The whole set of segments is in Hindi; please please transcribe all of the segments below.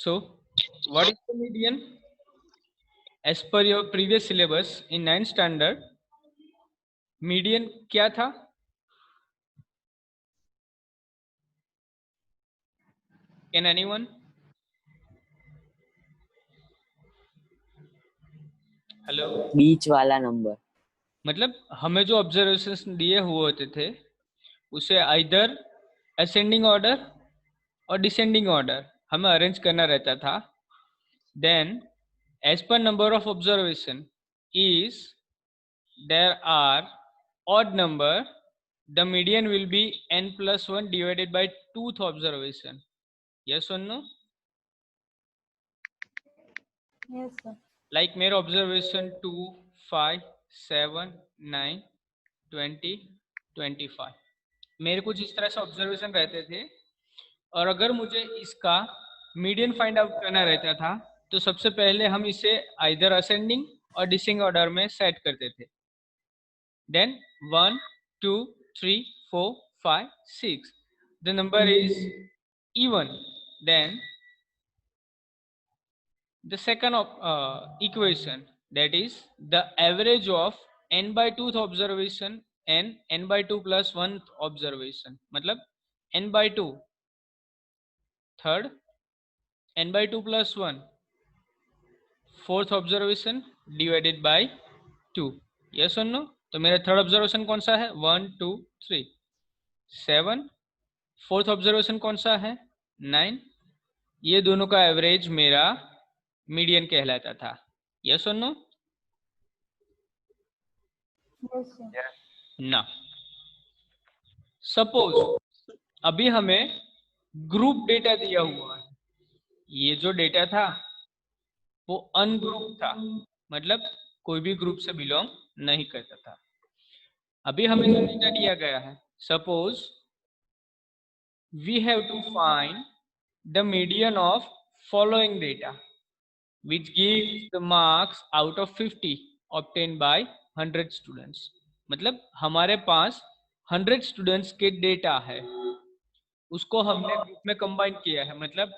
So, what is the median? As per your previous syllabus in 9th standard, median क्या था? Can anyone? हेलो, बीच वाला नंबर। मतलब हमें जो ऑब्जर्वेशंस दिए हुए होते थे उसे आइदर असेंडिंग ऑर्डर और डिसेंडिंग ऑर्डर हमें अरेंज करना रहता था. Then as per number of observation is there are odd number, the median will be n plus 1 divided by 2th observation. Yes or no? Yes, sir. Like मेरा ऑब्जर्वेशन 2, 5, 7, 9, 20, 25, मेरे कुछ इस तरह से ऑब्जर्वेशन रहते थे. और अगर मुझे इसका मीडियन फाइंड आउट करना रहता था तो सबसे पहले हम इसे आइदर असेंडिंग और डिसेंडिंग ऑर्डर में सेट करते थे. Then 1, 2, 3, 4, 5, 6, the number is even. Then the second equation, that is the average of n by 2th observation and n by 2 plus 1th observation, मतलब n by 2 third, n by 2 plus 1 fourth observation divided by 2. yes or no? तो मेरा थर्ड ऑब्जर्वेशन कौन सा है? 1, 2, 3, 7. फोर्थ ऑब्जर्वेशन कौन सा है? 9. ये दोनों का एवरेज मेरा मीडियन कहलाता था. yes or no? Yes, sir. ना. सपोज अभी हमें ग्रुप डेटा दिया हुआ है. ये जो डेटा था वो अनग्रुप था, मतलब कोई भी ग्रुप से बिलोंग नहीं करता था. अभी हमें जो डेटा दिया गया है, suppose we have to find the median of following data which gives the marks out of 50 obtained by 100 students. मतलब हमारे पास 100 स्टूडेंट्स के डेटा है, उसको हमने ग्रुप में कंबाइन किया है. मतलब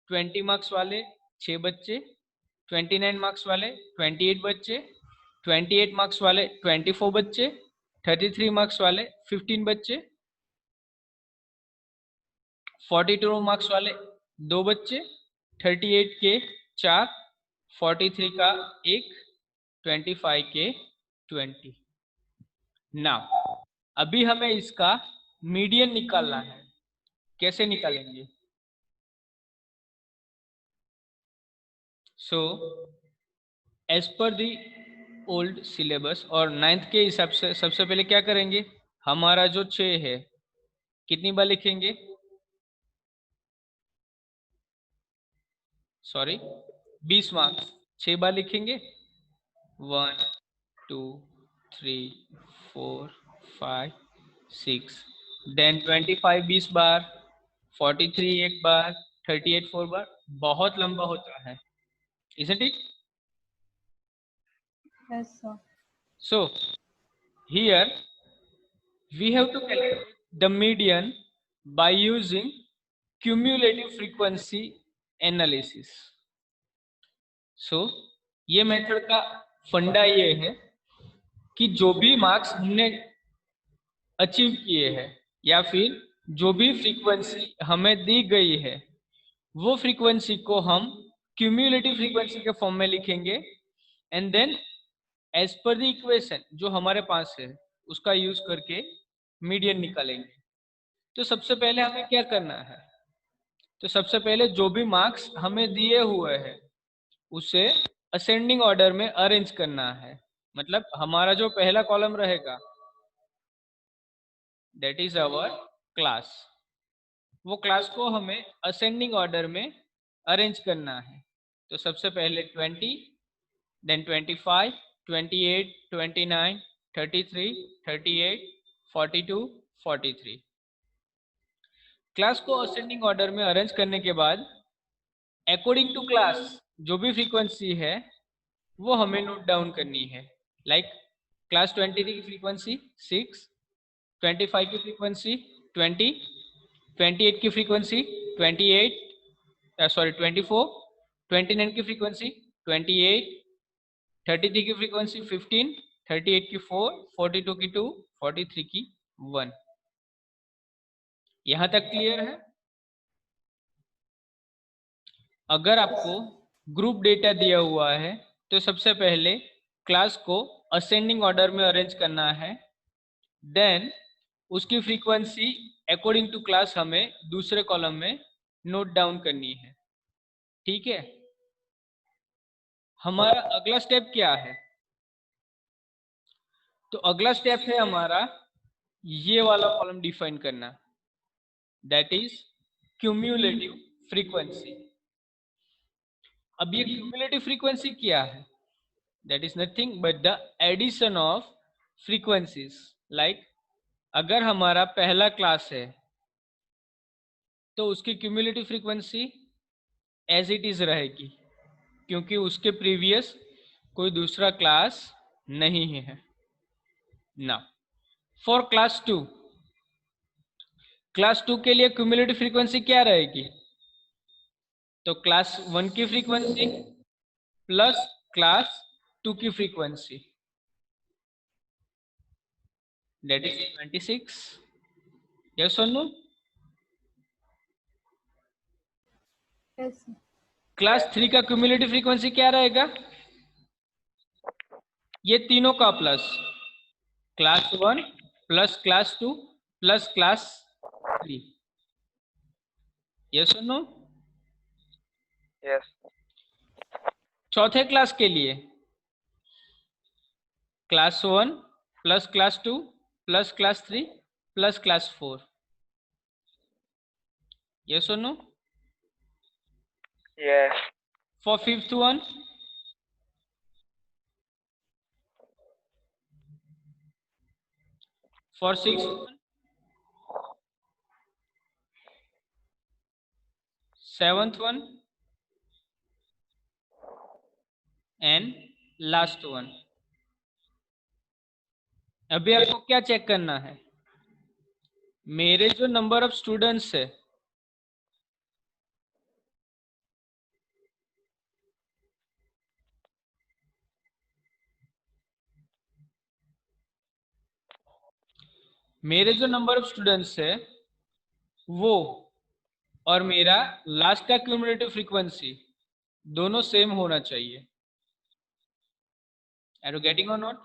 20 मार्क्स वाले 6 बच्चे, 29 मार्क्स वाले 28 बच्चे, 28 मार्क्स वाले 24 बच्चे, 33 मार्क्स वाले 15 बच्चे, 42 मार्क्स वाले 2 बच्चे, 38 के 4, 43 का 1, 25 के 20. नाउ अभी हमें इसका मीडियन निकालना है. कैसे निकालेंगे? So as per the old syllabus और 9th के हिसाब से सबसे पहले क्या करेंगे? हमारा जो 6 है कितनी बार लिखेंगे? सॉरी 20 मार्क्स 6 बार लिखेंगे. 1, 2, 3, 4, 5, 6. देन 25 20 बार, 43 एक बार, 38 4 बार. बहुत लंबा होता है, isn't it? Yes, sir. So here we have to calculate the median by using cumulative frequency analysis. So ये मेथड का फंडा ये है कि जो भी मार्क्स हमने अचीव किए हैं या फिर जो भी फ्रीक्वेंसी हमें दी गई है वो फ्रीक्वेंसी को हम क्यूम्युलेटिव फ्रीक्वेंसी के फॉर्म में लिखेंगे and then as per the equation जो हमारे पास है उसका यूज करके मीडियन निकालेंगे. तो सबसे पहले हमें क्या करना है? तो सबसे पहले जो भी मार्क्स हमें दिए हुए हैं उसे असेंडिंग ऑर्डर में अरेंज करना है. मतलब हमारा जो पहला कॉलम रहेगा दैट इज आवर क्लास, वो क्लास को हमें असेंडिंग ऑर्डर में अरेंज करना है. तो सबसे पहले 20, देन 25, 28, 29, 33, 38, 42, 43. क्लास को असेंडिंग ऑर्डर में अरेंज करने के बाद अकॉर्डिंग टू क्लास जो भी फ्रीक्वेंसी है वो हमें नोट डाउन करनी है. लाइक क्लास 23 की फ्रीक्वेंसी 6, 25 की फ्रीक्वेंसी 20, 28 की फ्रीक्वेंसी 28, सॉरी 24, 29 की फ्रीक्वेंसी 28, 33 की फ्रीक्वेंसी 15, 38 की 4, 42 की 2, 43 की 1। यहां तक क्लियर है? अगर आपको ग्रुप डेटा दिया हुआ है तो सबसे पहले क्लास को असेंडिंग ऑर्डर में अरेंज करना है, देन उसकी फ्रीक्वेंसी अकॉर्डिंग टू क्लास हमें दूसरे कॉलम में नोट डाउन करनी है। ठीक है, हमारा अगला स्टेप क्या है? तो अगला स्टेप है हमारा ये वाला कॉलम डिफाइन करना, दैट इज क्यूम्युलेटिव फ्रीक्वेंसी। अब ये क्यूम्युलेटिव फ्रीक्वेंसी क्या है? That is nothing but the addition of frequencies. Like अगर हमारा पहला क्लास है तो उसकी cumulative frequency as it is रहेगी, क्योंकि उसके प्रीवियस कोई दूसरा क्लास नहीं है ना। फॉर क्लास 2, क्लास 2 के लिए क्यूमुलेटिव फ्रीक्वेंसी क्या रहेगी? तो क्लास 1 की फ्रीक्वेंसी प्लस क्लास 2 की फ्रीक्वेंसी, दैट इज 26। यस और नो? Yes, sir. क्लास 3 का क्यूमुलेटिव फ्रीक्वेंसी क्या रहेगा? ये तीनों का plus, class 1 plus class 2 plus class 3। Yes और नो? यस। चौथे क्लास के लिए class 1 plus class 2 plus class 3 plus class 4। Yes और no? Yes. For fifth one, for sixth one, seventh one and last one. अभी आपको क्या चेक करना है? मेरे जो नंबर ऑफ स्टूडेंट्स है मेरे जो नंबर ऑफ स्टूडेंट्स है वो और मेरा लास्ट का क्यूमुलेटिव फ्रीक्वेंसी दोनों सेम होना चाहिए। आर यू गेटिंग और नॉट?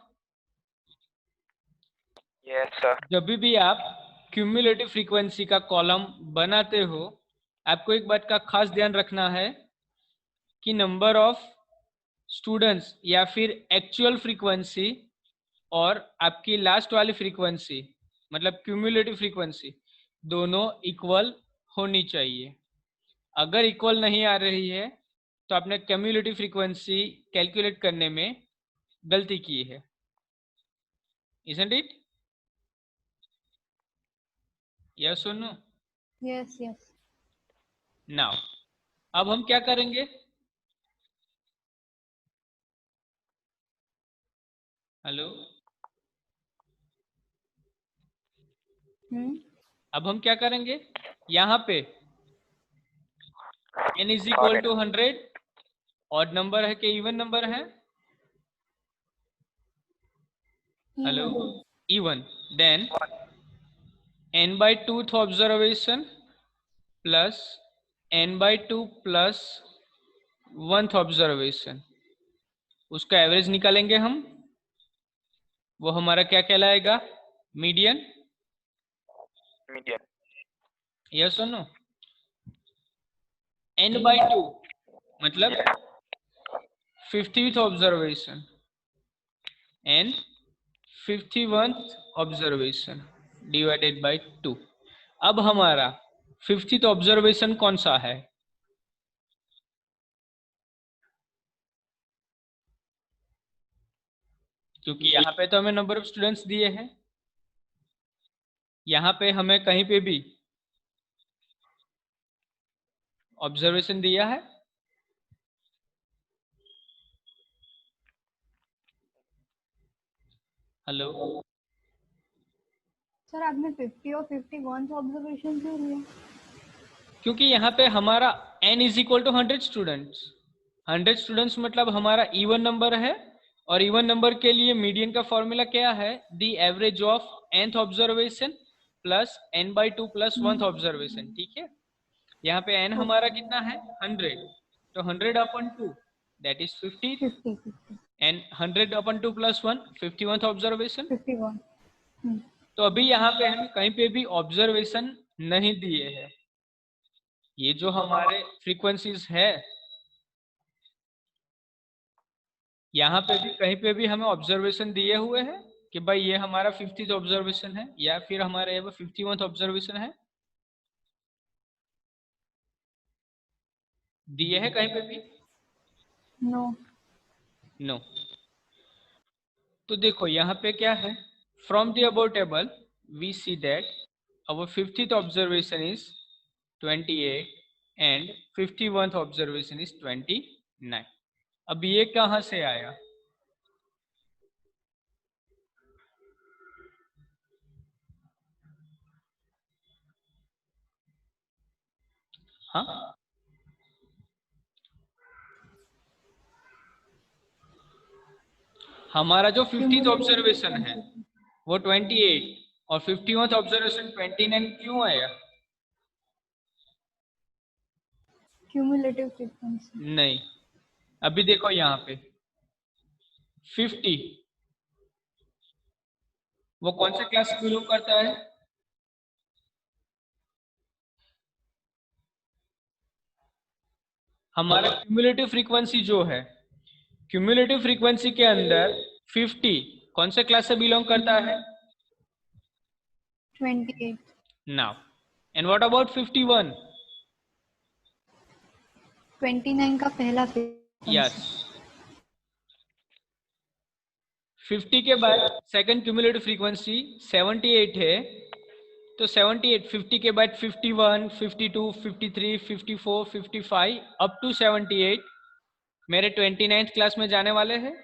Yes sir. जब भी आप क्यूमुलेटिव फ्रीक्वेंसी का कॉलम बनाते हो, आपको एक बात का खास ध्यान रखना है कि नंबर ऑफ स्टूडेंट्स या फिर एक्चुअल फ्रीक्वेंसी और आपकी लास्ट वाली फ्रीक्वेंसी मतलब क्यूमुलेटिव फ्रीक्वेंसी दोनों इक्वल होनी चाहिए। अगर इक्वल नहीं आ रही है तो आपने क्यूमुलेटिव फ्रीक्वेंसी कैलकुलेट करने में गलती की है। Isn't it? Yes or no? Yes, yes. Now, अब हम क्या करेंगे? हेलो, अब हम क्या करेंगे? यहाँ पे n is equal to 100 odd number है कि इवन नंबर है? Hello, even. Then n by 2th observation plus n by 2 plus 1th observation, उसका एवरेज निकालेंगे हम, वो हमारा क्या कहलाएगा? मीडियन। मीडियन। यस और नो? n by 2 मतलब 50th observation and 51th observation divided by 2। अब हमारा 50th ऑब्जर्वेशन कौन सा है? क्योंकि यहाँ पे तो हमें नंबर ऑफ स्टूडेंट्स दिए हैं, यहाँ पे हमें कहीं पे भी ऑब्जर्वेशन दिया है? हेलो, सर आपने 50 और 51 ऑब्जर्वेशन क्यों लिया? क्योंकि यहाँ पे हमारा n is equal to 100 students. 100 students मतलब हमारा इवन नंबर है, और इवन नंबर के लिए मीडियन का फॉर्मूला क्या है? The average of nth observation plus n/2 plus 1th observation. ठीक है, यहाँ पे n हमारा कितना है? 100, तो 100 अपन 2 that is 50, 50, 50, and 100 upon 2 plus 1 51th observation. 51. तो अभी यहाँ पे हमें कहीं पे भी ऑब्जर्वेशन नहीं दिए हैं। ये जो हमारे फ्रीक्वेंसीज है, यहाँ पे भी कहीं पे भी हमें ऑब्जर्वेशन दिए हुए हैं कि भाई ये हमारा 50th ऑब्जर्वेशन है या फिर हमारे ये 51th ऑब्जर्वेशन है? दिए है कहीं पे भी? No. नो। तो देखो यहाँ पे क्या है, from the above table we see that our 50th observation is 28 and 51th observation is 29। अब ये कहाँ से आया? हाँ, हमारा जो 50th ऑब्जर्वेशन है वो 28 और 51th ऑब्जर्वेशन 29 क्यों आया? Cumulative frequency. नहीं, अभी देखो यहाँ पे 50 वो कौन से क्लास से बिलोंग करता है? हमारा क्यूमुलेटिव फ्रीक्वेंसी जो है, क्यूमुलेटिव फ्रीक्वेंसी के अंदर 50 कौन से क्लास से बिलोंग करता है? 28. Now and what about 51? 29 का पहला frequency. यस, 50 के बाद सेकंड क्यूमुलेटिव फ्रीक्वेंसी 78 है, तो 78 50 के बाद 51 52 53 54 55 अप टू 78 मेरे 29th क्लास में जाने वाले हैं।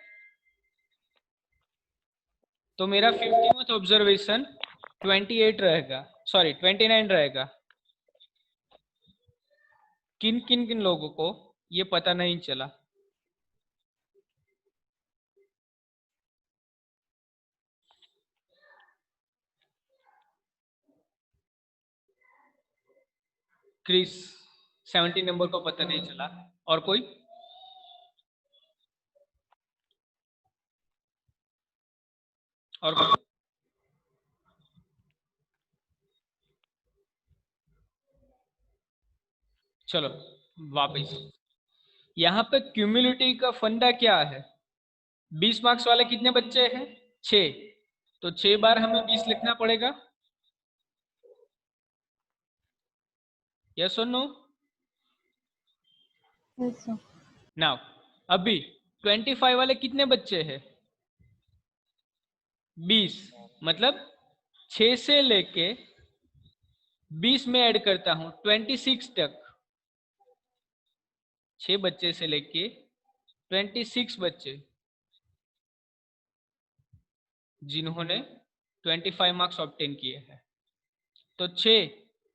तो मेरा 50th ऑब्जर्वेशन 28 रहेगा, सॉरी 29 रहेगा। किन किन किन लोगों को ये पता नहीं चला? क्रिस 70 नंबर को पता नहीं चला, और कोई? और कोई? चलो वापस, यहाँ पे क्यूमुलेटिव का फंडा क्या है? 20 मार्क्स वाले कितने बच्चे हैं? 6, तो 6 बार हमें 20 लिखना पड़ेगा। यस और नो? Yes, sir. नाउ अभी 25 वाले कितने बच्चे हैं? 20, मतलब 6 से लेके 20 में ऐड करता हूं 26 तक, 6 बच्चे से लेके 26 बच्चे जिन्होंने 25 मार्क्स ऑब्टेन किए हैं। तो 6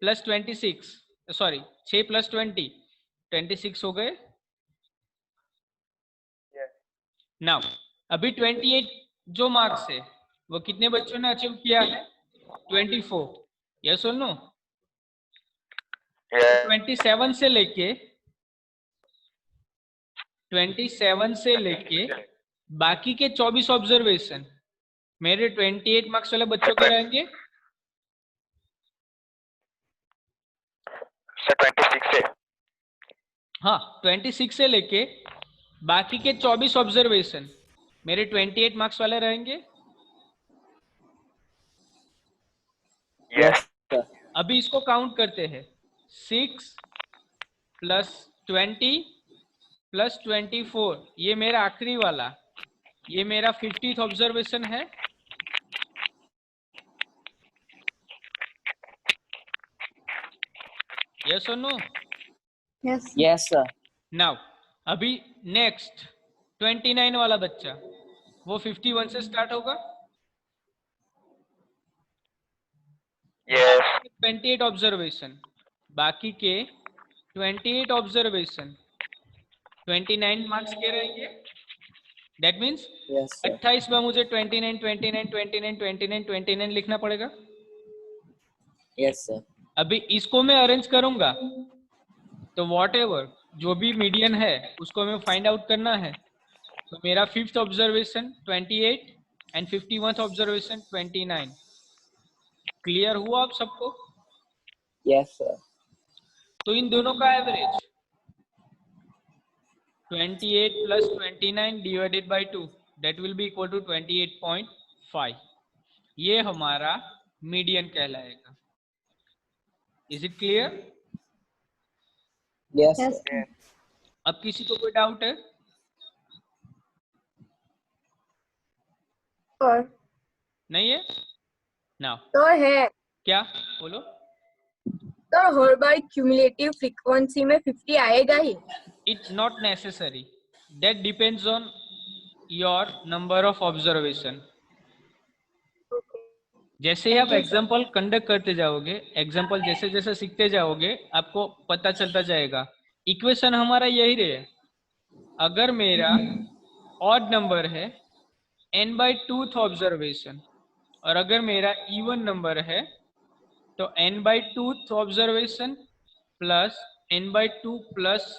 प्लस 26, सॉरी 6 प्लस 20 26 हो गए। Yes. नाउ अभी 28 जो मार्क्स है वो कितने बच्चों ने अचीव किया है? 24। यस और नो? Yes. 27 से लेके बाकी के 24 ऑब्जर्वेशन मेरे 28 मार्क्स वाले बच्चों के रहेंगे। Sir, 26 है। हाँ, 26 से लेके बाकी के 24 ऑब्जर्वेशन मेरे 28 मार्क्स वाले रहेंगे। Yes. अभी इसको काउंट करते हैं, 6 प्लस 20 प्लस 24, ये मेरा आखिरी वाला, ये मेरा 50th ऑब्जर्वेशन है। यस और no? Yes, sir. Yes, sir. Now अभी नेक्स्ट 29 वाला बच्चा, वो 51 से स्टार्ट होगा। Yes. 28 ऑब्जर्वेशन बाकी के 28 ऑब्जर्वेशन 29 मार्क्स के रहेंगे। That means Yes, sir. 28 में मुझे 29 29 29 29 29 लिखना पड़ेगा। Yes, sir. अभी इसको मैं अरेंज करूंगा तो वॉट एवर जो भी मीडियन है उसको मैं फाइंड आउट करना है। तो मेरा 5th observation 28 and 51st observation 29। Clear हुआ आप सबको? Yes, sir. तो इन दोनों का average 28 plus 29 divided by 2 that will be equal to 28.5। ये हमारा मीडियन कहलाएगा। Is it clear? Yes, Yes, sir. sir. अब किसी को कोई डाउट है? और नहीं है ना? तो है क्या बोलो? तो हर बार क्यूमुलेटिव फ्रीक्वेंसी में 50 आएगा ही। It's not necessary, that depends on your number of observation. जैसे ही आप एग्जाम्पल कंडक्ट करते जाओगे, एग्जाम्पल जैसे जैसे सीखते जाओगे आपको पता चलता जाएगा। इक्वेशन हमारा यही रहे, अगर मेरा ऑड नंबर है n/2th ऑब्जर्वेशन और अगर मेरा इवन नंबर है तो n/2th observation plus n/2 plus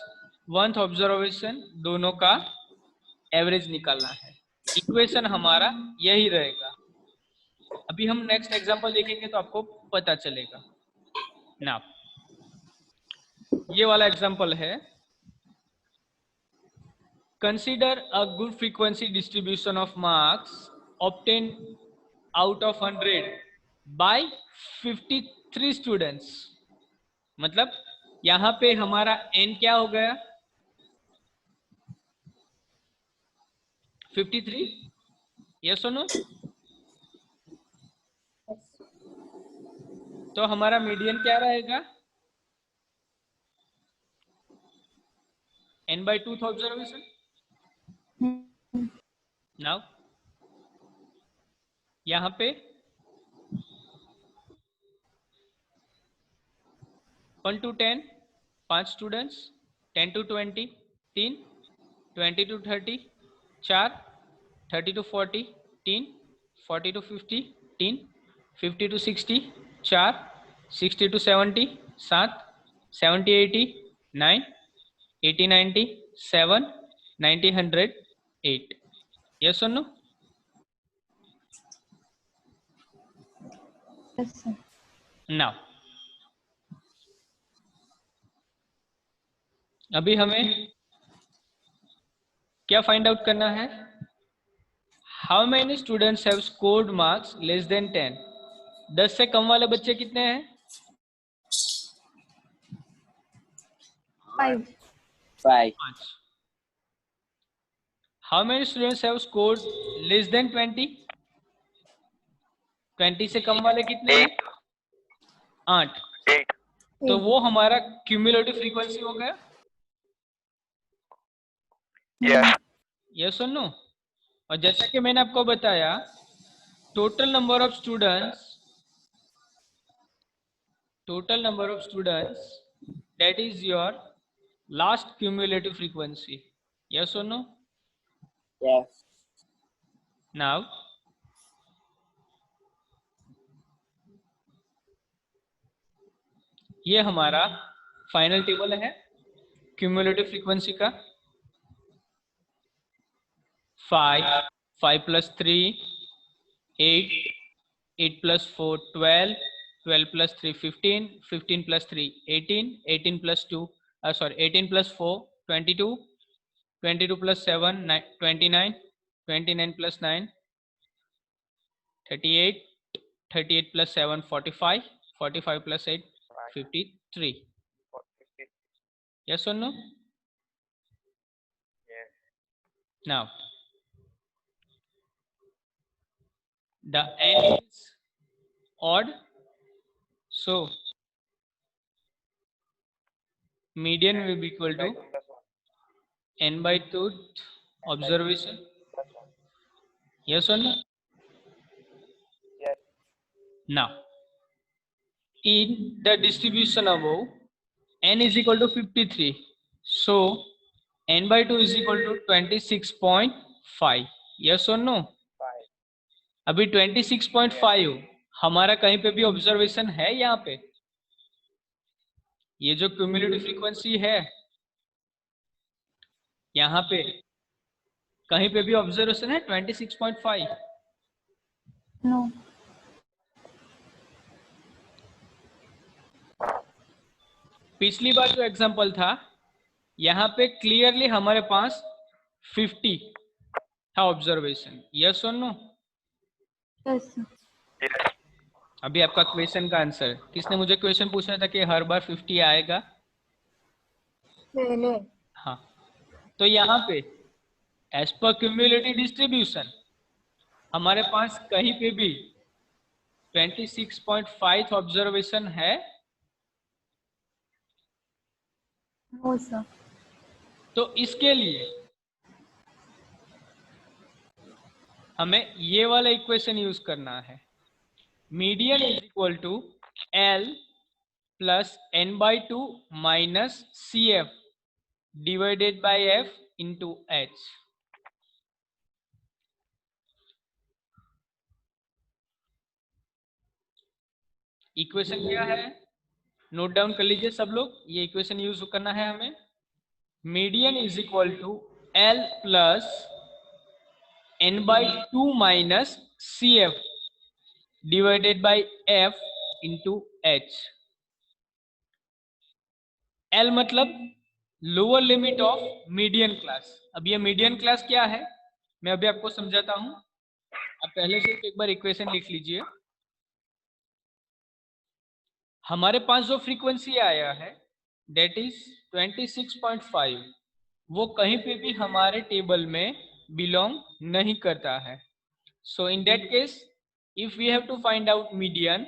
1th observation दोनों का एवरेज निकालना है। इक्वेशन हमारा यही रहेगा। अभी हम नेक्स्ट एग्जांपल देखेंगे तो आपको पता चलेगा ना। ये वाला एग्जांपल है, consider a good frequency distribution of marks obtain out of 100 by 53 students. मतलब यहाँ पे हमारा n क्या हो गया? 53। यस और नो? तो हमारा मीडियन क्या रहेगा? n/2th observation. नाउ यहाँ पे 1 to 10 5 students, 10 to 20 3, 20 to 30 4, 30 to 40 3, 40 to 50 3, 50 to 60 4, 60 to 70 7, 70 80 9, 80 90 7, 90 100 8। Yes और नो? Yes, sir. नाउ अभी हमें क्या फाइंड आउट करना है? How many students have scored marks less than 10। 10 से कम वाले बच्चे कितने हैं? 5. 5. 5। How many students have scored less than 20। 20 से कम वाले कितने हैं? 8। 8. तो वो हमारा क्यूमुलेटिव फ्रीक्वेंसी हो गया। Yes. यस और नो? और जैसा कि मैंने आपको बताया, total number of students that is your last cumulative frequency. Yes or no? Yes. Now ये हमारा फाइनल टेबल है क्यूमुलेटिव फ्रीक्वेंसी का। 5 5 plus 3 8 8 plus 4 12 12 plus 3 15 15 plus 3 18 18 plus 2 sorry 18 plus 4 22 22 plus 7 29 29 plus 9 38 38 plus 7 45 45 plus 8 53। Yes or no? Yes. Now the n is odd, so median will be equal to n/2 observation. Yes or no? Yes. Now in the distribution above, n is equal to 53, so n by 2 is equal to 26.5. yes or no? अभी 26.5 हमारा कहीं पे भी ऑब्जर्वेशन है यहाँ पे? ये जो क्यूमुलेटिव फ्रीक्वेंसी है यहाँ पे कहीं पे भी ऑब्जर्वेशन है 26.5? नो। पिछली बार जो एग्जांपल था यहाँ पे क्लियरली हमारे पास 50 था ऑब्जर्वेशन. यस और नो? Yes Yes. अभी आपका क्वेश्चन का आंसर. किसने मुझे क्वेश्चन पूछा था कि हर बार 50 आएगा? मैंने हाँ, तो यहाँ पे एज पर क्यूमुलेटिव डिस्ट्रीब्यूशन हमारे पास कहीं पे भी 26.5 ऑब्जर्वेशन है. No sir. तो इसके लिए हमें ये वाला इक्वेशन यूज करना है. Median is equal to L plus n by 2 minus CF divided by F into H. Equation क्या है? नोट डाउन कर लीजिए सब लोग. ये इक्वेशन यूज करना है हमें. Median is equal to L plus n by 2 minus CF divided by F into H. L मतलब lower limit of median class. अब ये मीडियन क्लास क्या है मैं अभी आपको समझाता हूं. आप पहले से एक बार इक्वेशन लिख लीजिए. हमारे पास जो फ्रीक्वेंसी आया है डेट इज 26.5, वो कहीं पे भी हमारे टेबल में बिलोंग नहीं करता है. So in that case if we have to find out median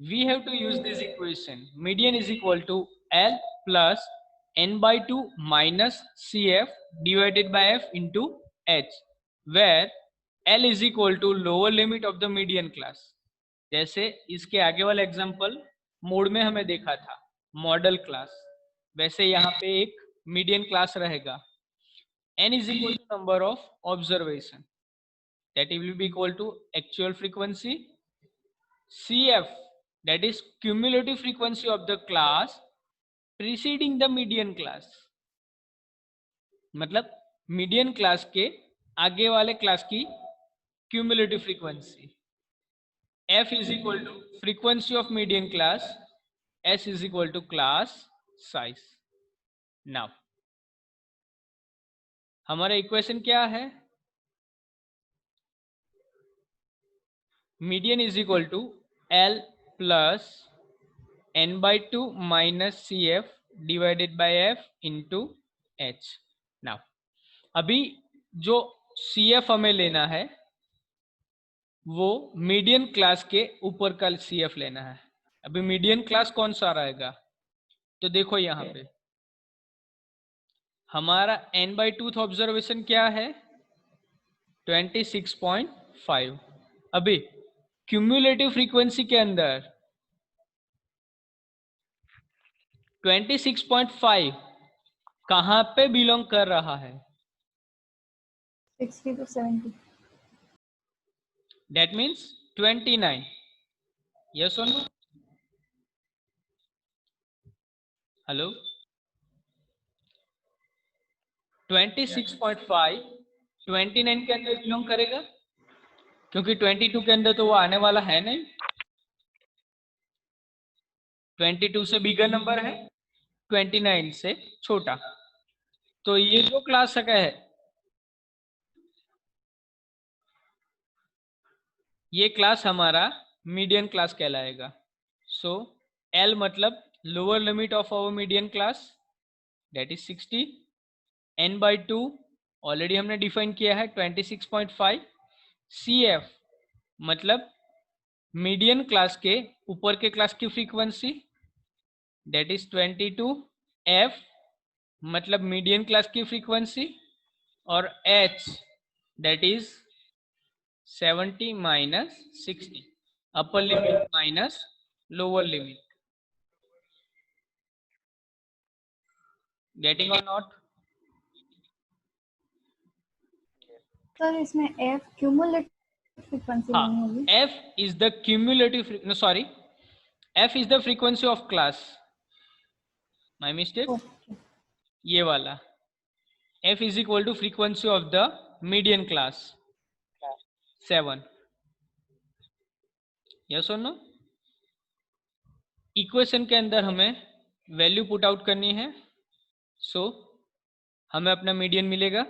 we have to use this equation. Median is equal to L plus n by 2 minus CF divided by F into H, where L is equal to lower limit of the median class. जैसे इसके आगे वाला एग्जांपल मोड में हमें देखा था मॉडल क्लास, वैसे यहाँ पे एक मीडियन क्लास रहेगा. n is equal to number of observation, that will be equal to actual frequency. CF, that is cumulative frequency of the class preceding the median class, मतलब मीडियन क्लास के आगे वाले क्लास की cumulative frequency. F is equal to frequency of median class, S is equal to class size. Now हमारा इक्वेशन क्या है? Median is equal to L plus n by 2 minus CF divided by F into H. Now अभी जो CF हमें लेना है वो मीडियन क्लास के ऊपर का CF लेना है. अभी मीडियन क्लास कौन सा रहेगा? तो देखो यहाँ पे हमारा n by 2 ऑब्जर्वेशन क्या है? 26.5. अभी क्यूमुलेटिव फ्रीक्वेंसी के अंदर 26.5 कहाँ पे बिलोंग कर रहा है? 60 to 70. That means 29. Yes or no? Hello 26.5 29 के अंदर बिलोंग करेगा क्योंकि 22 के अंदर तो वो आने वाला है नहीं. 22 से बिगर नंबर है, 29 से छोटा. तो ये जो क्लास का है ये क्लास हमारा मीडियन क्लास कहलाएगा. सो L मतलब lower limit of our median class, that is 60. n by 2 already हमने डिफाइन किया है 26.5. CF मतलब मीडियन क्लास के ऊपर के क्लास की फ्रीक्वेंसी, दैट इज 22. F मतलब मीडियन क्लास की फ्रीक्वेंसी और H that is 70 minus 60, upper limit minus lower limit. Getting और नॉट? सर इसमें एफ क्यूमुलेटिव फ्रीक्वेंसी हाँ, नहीं होगी? f is the cumulative no sorry, f is the frequency of class. My mistake. Okay ये वाला f is equal to frequency of the median class 7. yes or no? Equation के अंदर हमें वैल्यू पुट आउट करनी है, सो हमें अपना मीडियन मिलेगा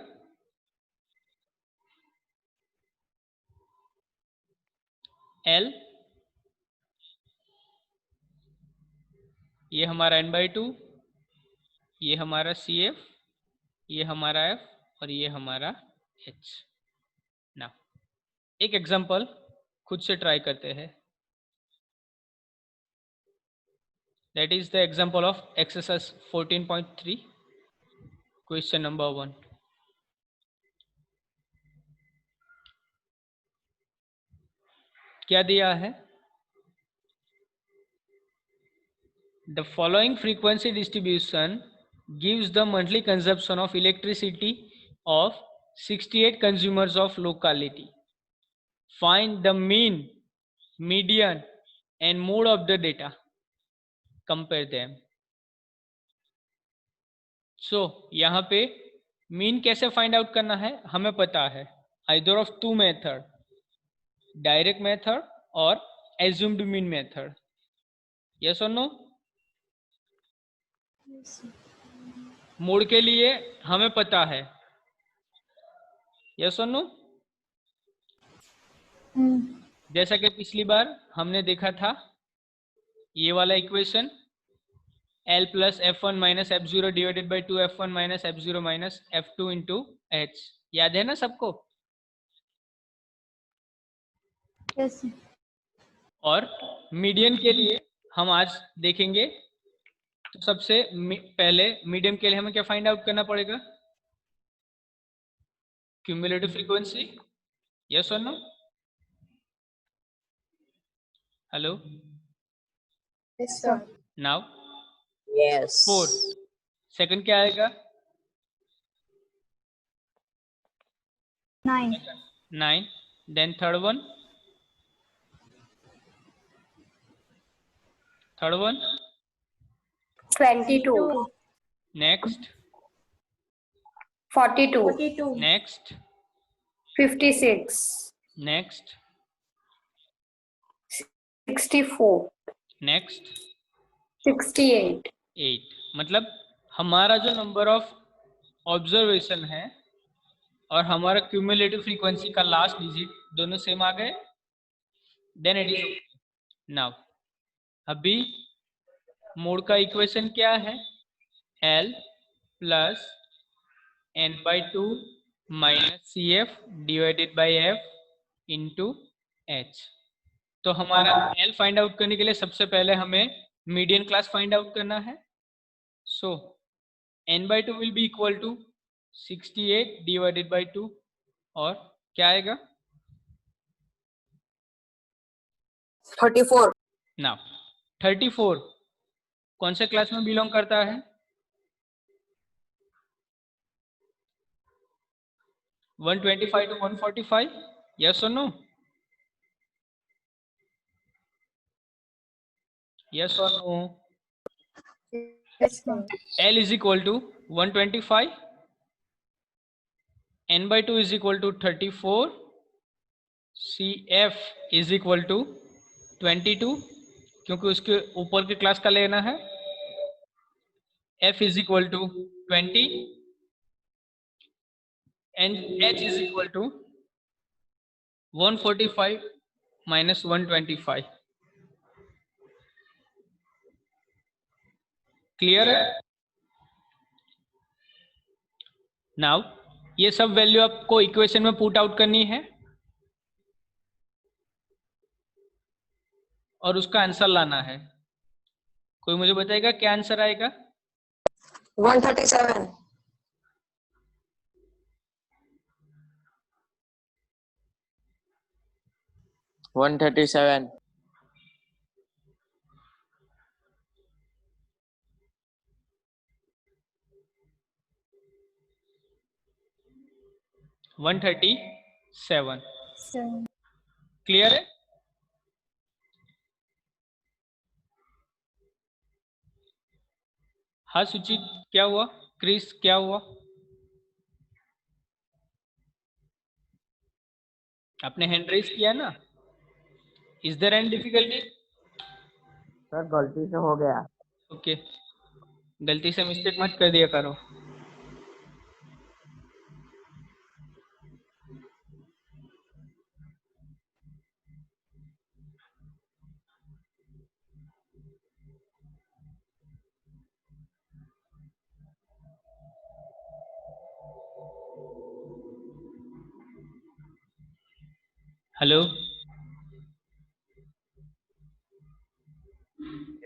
L, ये हमारा n/2, ये हमारा CF, ये हमारा F और ये हमारा H. ना एक एग्जांपल खुद से ट्राई करते हैं. That is the example of exercise 14.3, question number 1. क्या दिया है? The following frequency distribution gives the monthly consumption of electricity of 68 consumers of locality. Find the mean, median and mode of the data. Compare them. So यहाँ पे मीन कैसे फाइंड आउट करना है हमें पता है. Either of two method, direct method और assumed mean method. Yes or no? Mode के लिए हमें पता है. यस और नो? जैसा कि पिछली बार हमने देखा था ये वाला equation L plus F1 minus F0 divided by 2 F1 minus F0 minus F2 into H. याद है ना सबको? यस और मीडियन के लिए हम आज देखेंगे. तो सबसे पहले मीडियन के लिए हमें क्या फाइंड आउट करना पड़ेगा? Cumulative frequency. यस और no? Hello. Yes, sir. Now Yes. 4. Second क्या आएगा? 9 9. Then third one. Third one. 22, next. 42, next. 56, next. 64, next. 68. 8. मतलब हमारा जो नंबर ऑफ ऑब्जर्वेशन है और हमारा क्यूमुलेटिव फ्रीक्वेंसी का लास्ट डिजिट दोनों सेम आ गए. Then it is now. अभी मोड का इक्वेशन क्या है? L plus n/2 minus CF divided by F into H. तो हमारा L फाइंड आउट करने के लिए सबसे पहले हमें मीडियन क्लास फाइंड आउट करना है. So n/2 will be equal to 68 divided by 2 और क्या आएगा? 34. नाउ 34 कौन से क्लास में बिलोंग करता है? 125 to 145. yes or no? yes or no? Yes, sir. L is equal to 125, n/2 is equal to 34, CF is equal to 22 क्योंकि उसके ऊपर की क्लास का लेना है. F is equal to 20 and H is equal to 145 minus 125. Clear है? नाउ ये सब वैल्यू आपको इक्वेशन में पुट आउट करनी है और उसका आंसर लाना है. कोई मुझे बताएगा क्या आंसर आएगा? 137. 137. 137. 7. क्लियर है? हाँ सुचित, क्या हुआ? क्रिस, क्या हुआ? आपने हैंड रेज किया ना? Is there any difficulty? Sir गलती से हो गया। ओके, गलती से मिस्टेक मत कर दिया करो। Hello,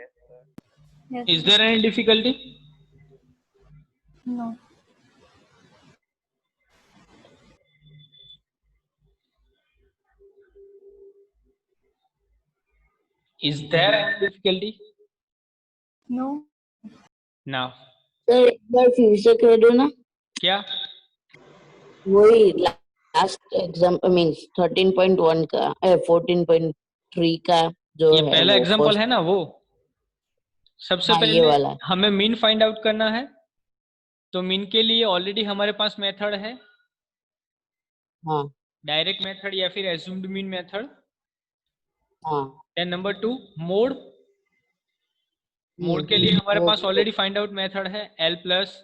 Yes, sir. Yes. Is there any difficulty? No. Is there any difficulty? No. Now sir एक बार फिर से कह दो ना। क्या? वही लास्ट एग्जाम मीन 13.1 का 14.3 का जो ये है पहला वो एग्जांपल फर्स्ट। है ना, वो सबसे हाँ ये पहले वाला। हमें मीन फाइंड आउट करना है। तो मीन के लिए ऑलरेडी हमारे पास मेथड है, हाँ डायरेक्ट मेथड या फिर एज्यूम्ड मीन मेथड। हाँ। Then number 2, mode. मोड के लिए हमारे वो पास ऑलरेडी फाइंड आउट मेथड है, एल प्लस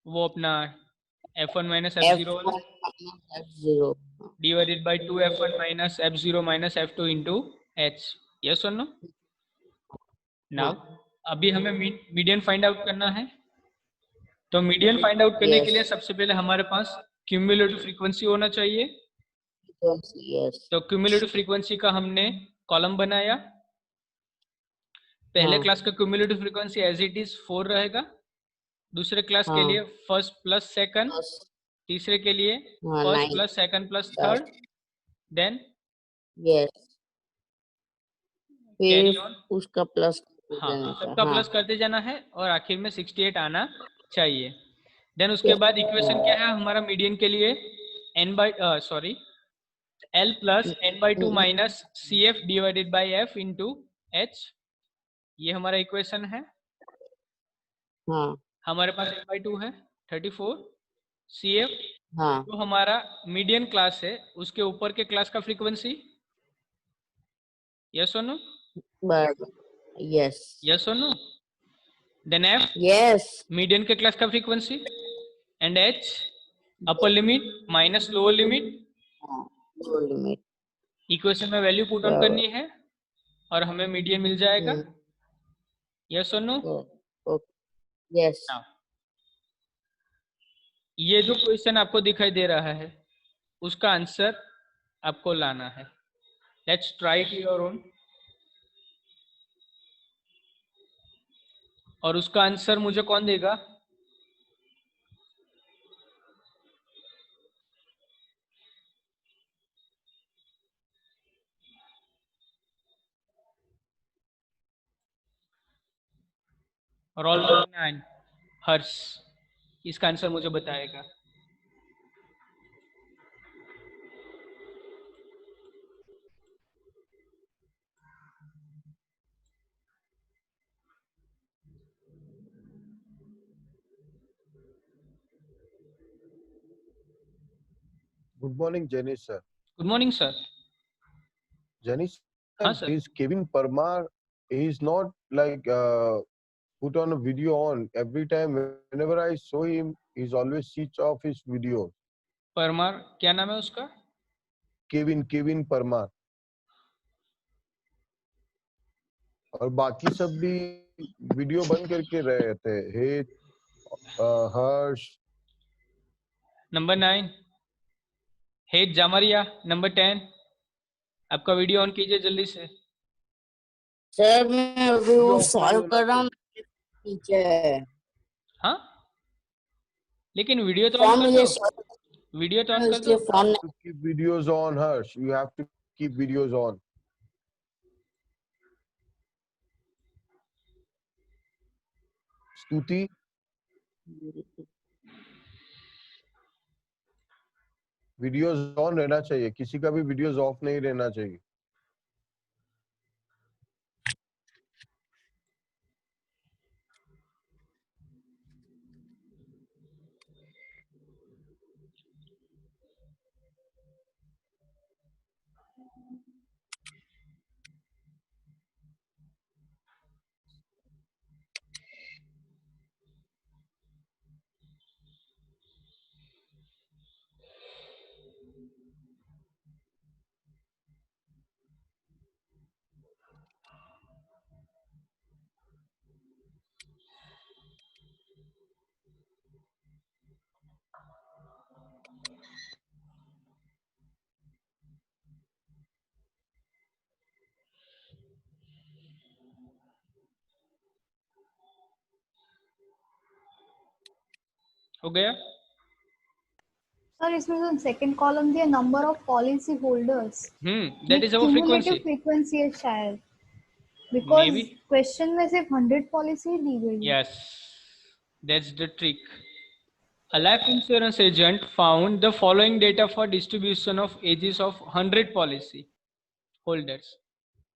वो अपना f1 माइनस f0 वाला F0 divided by 2f1 minus f0 minus f2 into h। Yes और नो? नाउ अभी हमें मीडियन फाइंड आउट करना है। तो मीडियन फाइंड आउट करने के लिए यस सबसे पहले हमारे पास क्यूमुलेटिव फ्रीक्वेंसी होना चाहिए। यस तो क्यूमुलेटिव फ्रीक्वेंसी का हमने कॉलम बनाया। पहले हाँ क्लास का cumulative frequency as it is 4 रहेगा, दूसरे क्लास के लिए हाँ फर्स्ट प्लस सेकंड, प्लस तीसरे के लिए हाँ first 9 plus second plus 10 third, then yes carry फिर ऑन। उसका प्लस हाँ, देने का। सबका हाँ प्लस करते जाना है और आखिर में 68 आना चाहिए। देन उसके बाद इक्वेशन क्या है हमारा मीडियन के लिए? n बाई sorry l plus n by two minus C F divided by F into H, ये हमारा इक्वेशन है। हाँ हमारे पास n बाई टू है 34, सी एफ हाँ जो हमारा मीडियन क्लास है उसके ऊपर के क्लास का फ्रीक्वेंसी। यस और नो? बराबर यस यस और no? Then F yes median के क्लास का frequency and H upper limit minus lower limit. हाँ लिमिट इक्वेशन में वैल्यू पुट ऑन बराबर। करनी है और हमें मीडियन मिल जाएगा। यस और नो? ओके यस नाउ ये जो क्वेश्चन आपको दिखाई दे रहा है उसका आंसर आपको लाना है। Let's try it your own. और उसका आंसर मुझे कौन देगा? रोल नंबर 9 हर्ष, इसका आंसर मुझे बताएगा। Good morning, Janice sir. Good morning sir. Janice हाँ sir, sir. this Kevin Parmar, he's not like put on a video on every time. Whenever I saw him, he's always switch off his video. Parmar क्या नाम है उसका? Kevin Parmar. और बाकी सब भी वीडियो बंद करके रहे थे। हे हर्ष। नंबर 9 हेड जामरिया। नंबर 10 आपका वीडियो ऑन कीजिए जल्दी से। सर मैं अभी वो ऑफ नहीं सॉल्व होना कर रहा हूँ चाहिए। नीचे है। हाँ, लेकिन वीडियो तो ऑन फोन कर मुझे दो, वीडियो तो ऑन कर इसलिए दो। You phone have to keep videos on, Harsh. You have to keep videos on. Stuti, videos on रहना चाहिए, किसी का भी वीडियोस ऑफ नहीं रहना चाहिए। हो गया? सर इसमें जो सेकंड कॉलम दिया number of policy holders, that is our cumulative frequency frequency है शायद, बिकॉज मे बी। क्वेश्चन में सिर्फ 100 पॉलिसी दी गई है। Yes, that's the trick. A life insurance agent found the following data for distribution of ages of 100 policy holders.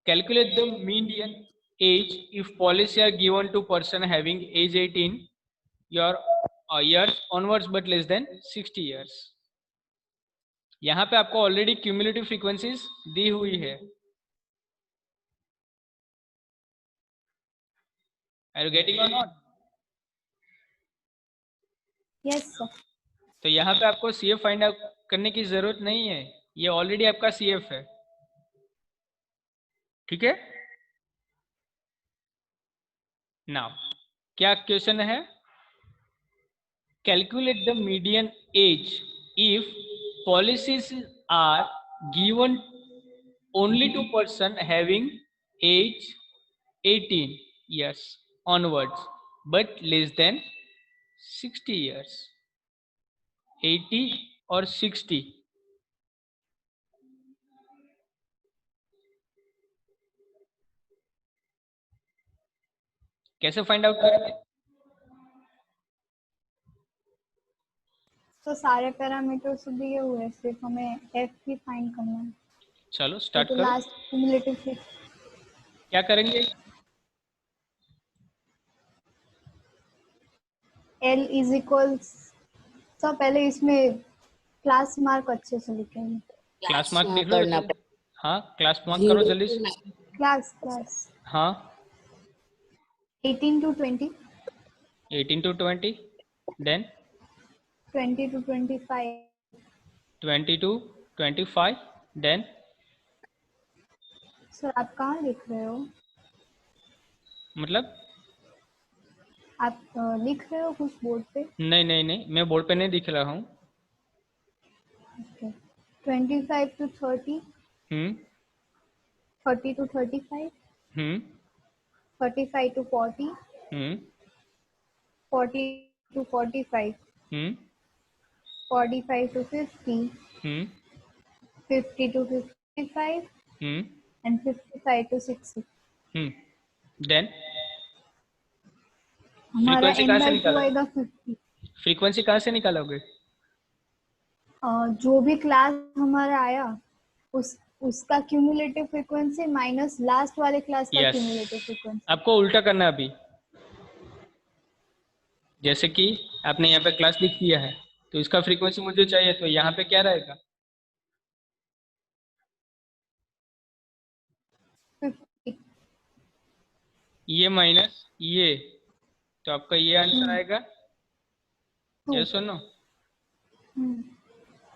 Calculate the median age if policy are given to person having age 18 your years onwards but less than 60 years. यहाँ पे आपको ऑलरेडी क्यूमुलेटिव फ्रीक्वेंसीज दी हुई है। Are you getting or not? Yes sir. तो यहाँ पे आपको CF फाइंड आउट करने की जरूरत नहीं है, ये ऑलरेडी आपका CF है। ठीक है। नाउ क्या क्वेश्चन है? Calculate the median age if policies are given only to person having age 18 years onwards but less than 60 years। 80 और 60 कैसे फाइंड आउट करेंगे? तो सारे पैरामीटर्स दिए हुए हैं, सिर्फ हमें एफ ही फाइंड करना है। चलो स्टार्ट तो करो। लास्ट क्यूमुलेटिव क्या करेंगे? एल इज इक्वल्स, तो पहले इसमें क्लास मार्क अच्छे से लिखेंगे। क्लास मार्क लिख लो। करना हाँ क्लास मार्क करो जल्दी से। क्लास हाँ 18 to 20, 18 to 20 then 20 to 25, 20 to 25 then sir आप कहाँ लिख रहे हो? मतलब आप लिख रहे हो कुछ बोर्ड पे? नहीं मैं बोर्ड पे नहीं दिख रहा हूँ। Okay. 25 to 30, 30 to 35, 35 to 40, 40 to 45, 45 to 50, 50 to 55, and 55 to 60. then हमारा फ्रीक्वेंसी कहाँ से n/2 निकालोगे? आएगा 50। फ्रीक्वेंसी कहाँ से निकालोगे? जो भी क्लास हमारा आया उसका क्यूमुलेटिव फ्रीक्वेंसी माइनस लास्ट वाले क्लास का Yes. Cumulative frequency. आपको उल्टा करना है अभी। जैसे कि आपने यहाँ पे क्लास लिख दिया है तो इसका फ्रीक्वेंसी मुझे चाहिए, तो यहाँ पे क्या रहेगा? 50। ये माइनस ये, तो आपका ये आंसर आएगा। ये सुनो,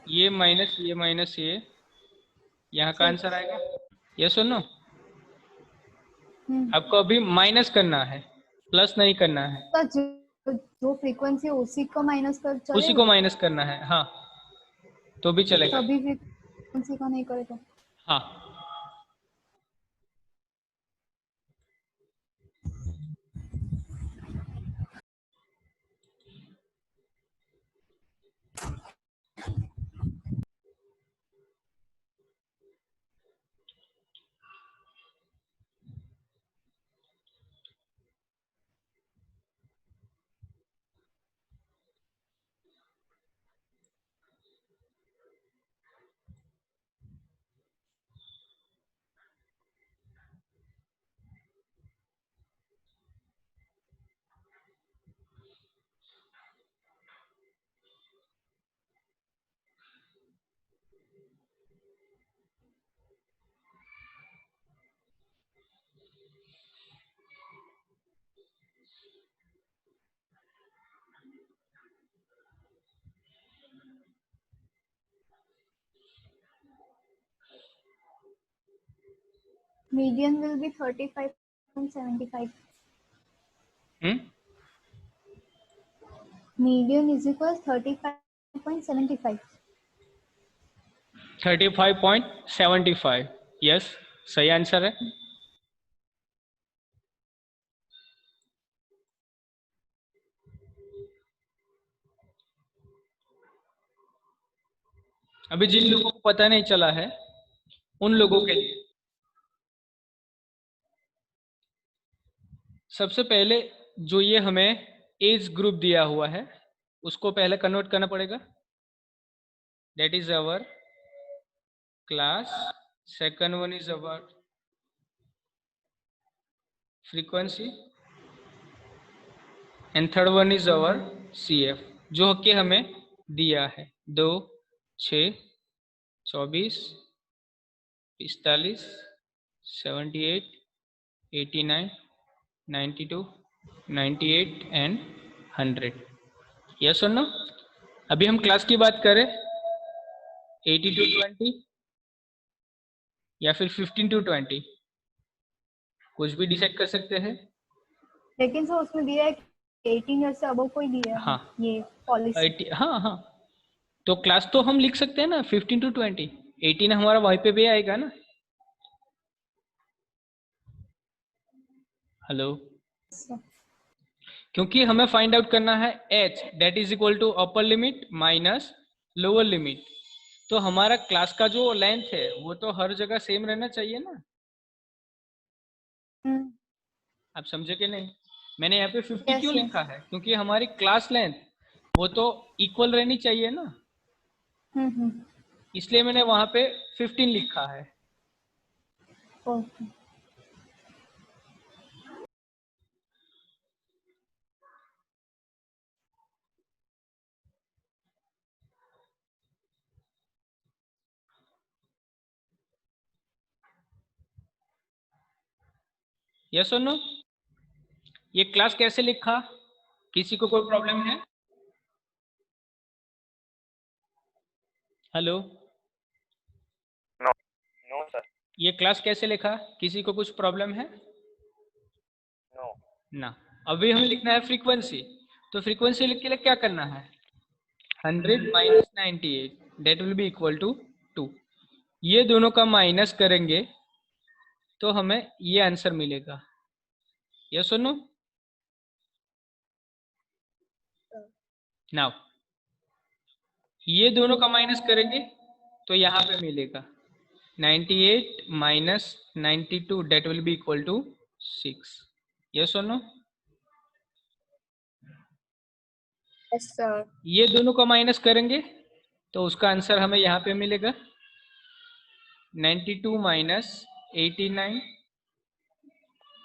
ये माइनस ये यहाँ का आंसर आएगा। ये सुनो, आपको अभी माइनस करना है, प्लस नहीं करना है। तो जो फ्रीक्वेंसी है उसी को माइनस कर चलेगा? उसी को माइनस करना है, हाँ तो भी चलेगा। तभी फ्रीक्वेंसी का नहीं करेगा? हाँ Median will be 35.75. Median is equal 35.75. 35.75. Yes, सही आंसर है। अभी जिन लोगों को पता नहीं चला है उन लोगों के लिए सबसे पहले जो ये हमें एज ग्रुप दिया हुआ है उसको पहले कन्वर्ट करना पड़ेगा। That is our class, second one is our frequency and third one is our CF, जो कि हमें दिया है 2, 6, 24, 45, 78, 89, 92, 98 एंड 100। यस और नो? अभी हम क्लास की बात करें 80 to 20 या फिर 15 to 20, कुछ भी डिसाइड कर सकते हैं। लेकिन सर उसमें दिया है 18 ईयर से अबव कोई दिया है। हाँ। ये पॉलिसी। हाँ, तो क्लास तो हम लिख सकते हैं ना 15 to 20। 18 हमारा वहीं पे भी आएगा ना। हेलो, क्योंकि हमें फाइंड आउट करना है h, that is equal to upper limit minus lower limit. तो हमारा क्लास का जो लेंथ है वो तो हर जगह सेम रहना चाहिए ना। आप समझे कि नहीं? मैंने यहाँ पे 50 Yes, क्यों yes. लिखा है? क्योंकि हमारी क्लास लेंथ वो तो इक्वल रहनी चाहिए ना, इसलिए मैंने वहां पे 15 लिखा है। ओके। यस और नो? ये क्लास कैसे लिखा? किसी को कोई प्रॉब्लम है? Hello, No, sir. ये क्लास कैसे लिखा? किसी को कुछ प्रॉब्लम है? No. ना। अभी हमें लिखना है फ्रीक्वेंसी, तो फ्रीक्वेंसी लिख के लिए क्या करना है? 100 minus 98, that will be equal to 2। ये दोनों का माइनस करेंगे तो हमें ये आंसर मिलेगा। यस और नो? नाउ ये दोनों का माइनस करेंगे तो यहाँ पे मिलेगा 98 minus 92, that will be equal to 6। Yes और नो? Yes, sir. ये दोनों का माइनस करेंगे तो उसका आंसर हमें यहाँ पे मिलेगा 92 minus 89,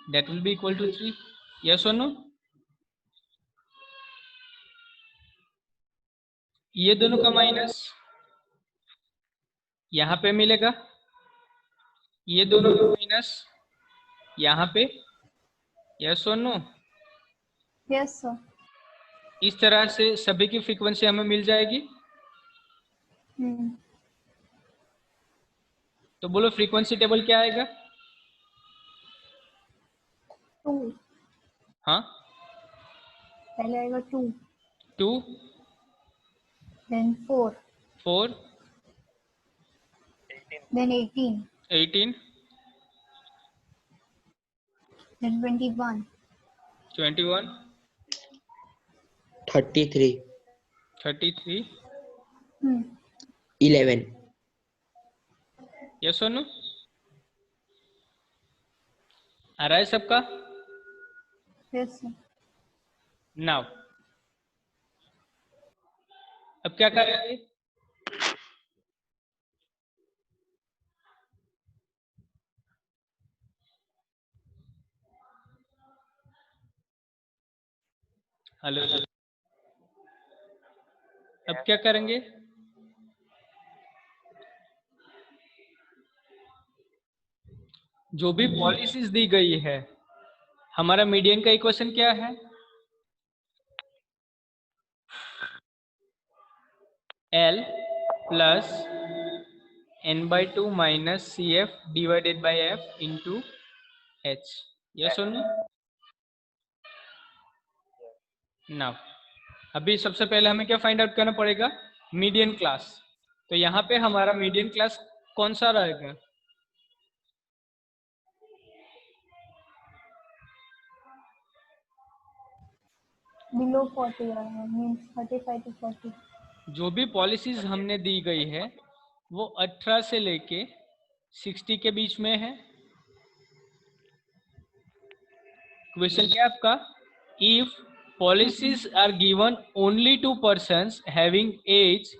that will be equal to 3। Yes और नो? ये दोनों का माइनस यहाँ पे मिलेगा, ये दोनों का माइनस यहाँ पे। यस और नो? Yes sir. इस तरह से सभी की फ्रीक्वेंसी हमें मिल जाएगी। तो बोलो फ्रीक्वेंसी टेबल क्या आएगा? 2। हाँ, पहले आएगा 2, 2, then 4, 4, 18. then 18, 18, then 21, 21, 33, 33। 11. यस और नो? आ रहा है सबका? Yes sir. नाउ अब क्या करेंगे? हेलो, अब क्या करेंगे? जो भी पॉलिसीज दी गई है, हमारा मीडियन का इक्वेशन क्या है? L plus n/2 minus CF divided by F into H. Yes or no? Now अभी सबसे पहले हमें क्या फाइंड आउट करना पड़ेगा? Median class. तो यहाँ पे हमारा मीडियन क्लास कौन सा रहेगा? below 40 means 35 to 40. जो भी पॉलिसीज हमने दी गई है वो 18 से लेके 60 के बीच में है। क्वेश्चन क्या है आपका? If policies are given only to persons having age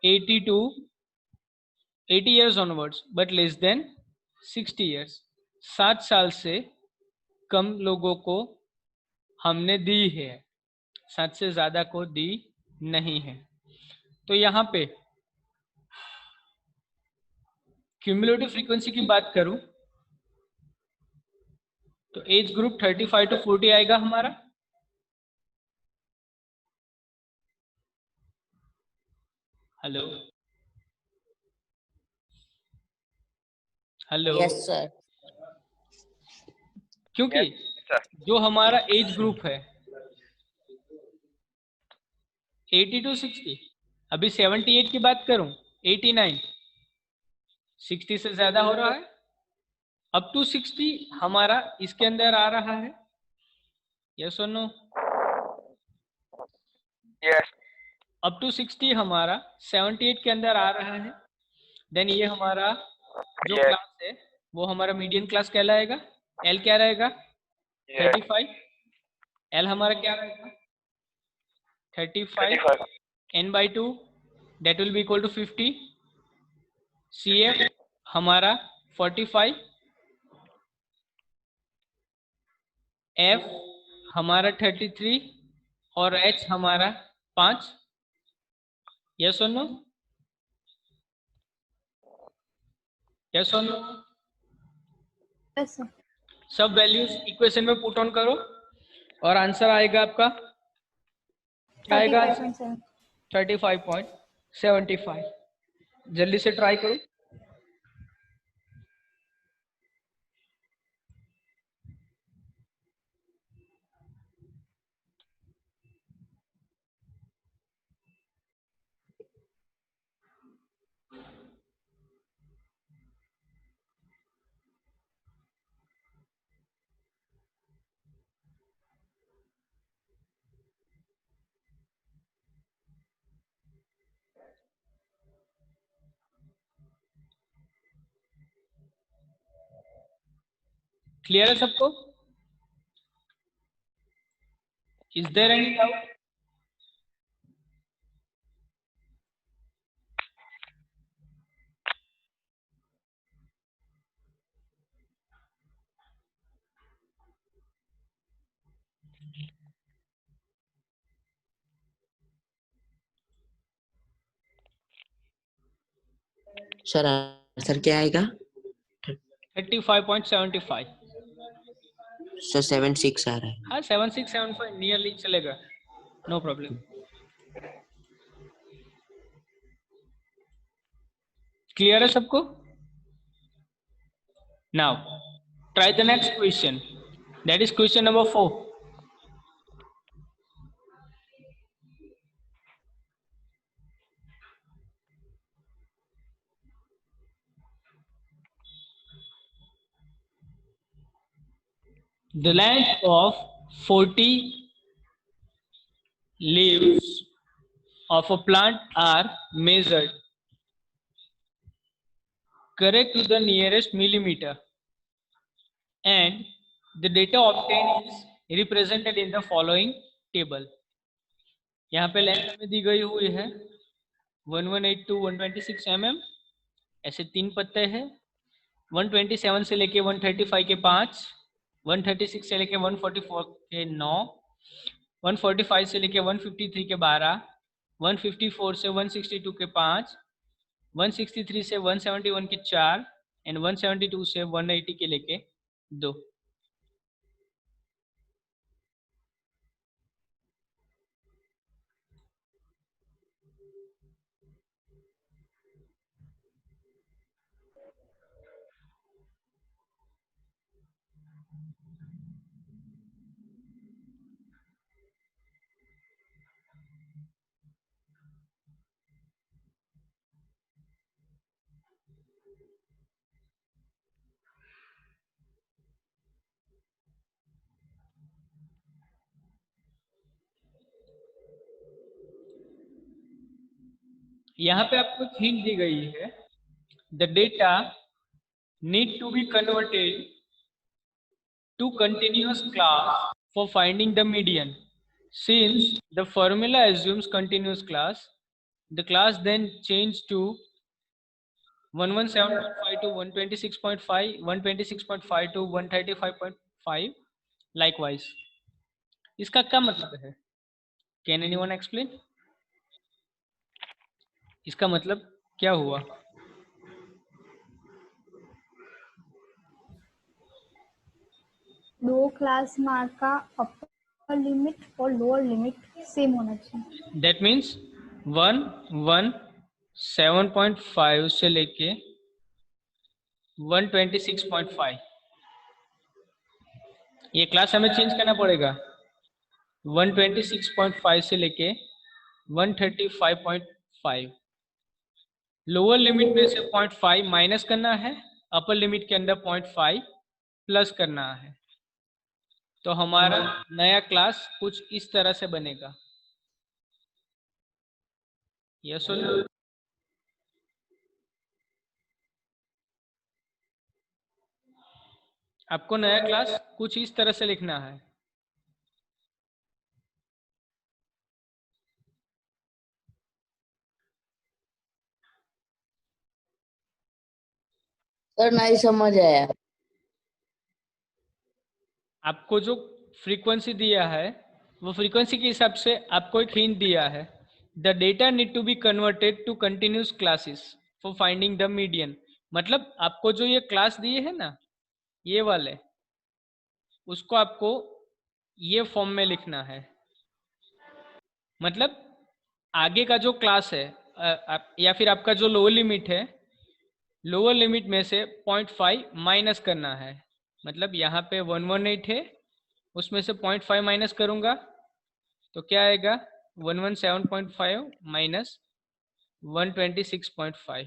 80 to 80 years onwards but less than 60 years, 60 साल से कम लोगों को हमने दी है, 60 से ज्यादा को दी नहीं है। तो यहाँ पे क्यूमुलेटिव फ्रीक्वेंसी की बात करूं तो एज ग्रुप 35 to 40 आएगा हमारा। Hello hello Yes, sir. क्योंकि sir. जो हमारा एज ग्रुप है 80 to 60, अभी 78 की बात करूं 89, 60 से ज्यादा हो रहा है। अप टू 60 हमारा इसके अंदर आ रहा है। यस और नो? Yes. अप टू 60 हमारा 78 के अंदर आ रहा है। देन ये हमारा जो Yes. क्लास है वो हमारा मीडियन क्लास कहलाएगा। एल क्या रहेगा? Yes. 35। एल हमारा क्या रहेगा? 35 35. n/2 that will be equal to 50। CF हमारा 45, F हमारा 33 और H हमारा 5। यस और नो? यस और नो? Yes, sir. सब वैल्यूज इक्वेशन में पुट ऑन करो और आंसर आएगा आपका क्या आएगा? 35.7. 35.75। जल्दी से ट्राई करो। क्लियर है सबको? Is there any doubt? Sir answer क्या आएगा? 35.75। सर 76 आ रहा है। हाँ 7675 नियरली चलेगा, नो प्रॉब्लम। क्लियर है सबको? Now try the next question, that is question number 4। The length of 40 leaves of a plant are measured correct to the nearest millimeter and the data obtained is represented in the following table। यहाँ पे लेंथ में दी गई हुई है 1182 to 126 mm, ऐसे 3 पत्ते हैं। 127 से लेके 135 के 5, 136 से लेके 144 के 9, 145 से लेके 153 के 12, 154 से 162 के 5, 163 से 171 के 4 एंड 172 से 180 के लेके 2। यहाँ पे आपको हिंट दी गई है, the data need to be converted to continuous class for finding the median. Since the formula assumes continuous class, the class then changed to 117.5 to 126.5, 126.5 to 135.5 likewise. इसका क्या मतलब है? Can anyone explain? इसका मतलब क्या हुआ? दो क्लास मार्क का अपर लिमिट और लोअर लिमिट सेम होना चाहिए। That means 117.5 से लेके 126.5 ये क्लास हमें चेंज करना पड़ेगा। 126.5 से लेके 135.5 लोअर लिमिट में से 0.5 माइनस करना है, अपर लिमिट के अंदर 0.5 प्लस करना है। तो हमारा नया क्लास कुछ इस तरह से बनेगा। यस और नो? आपको नया क्लास कुछ इस तरह से लिखना है। सर नहीं समझ आया। आपको जो फ्रीक्वेंसी दिया है वो फ्रीक्वेंसी के हिसाब से आपको एक हिंट दिया है, the data need to be converted to continuous classes for finding the median. मतलब आपको जो ये क्लास दिए है ना, ये वाले, उसको आपको ये फॉर्म में लिखना है। मतलब आगे का जो क्लास है या फिर आपका जो लोअर लिमिट है, लोअर लिमिट में से 0.5 माइनस करना है। मतलब यहाँ पे 118 है, उसमें से 0.5 माइनस करूंगा तो क्या आएगा? 117.5 माइनस 126.5।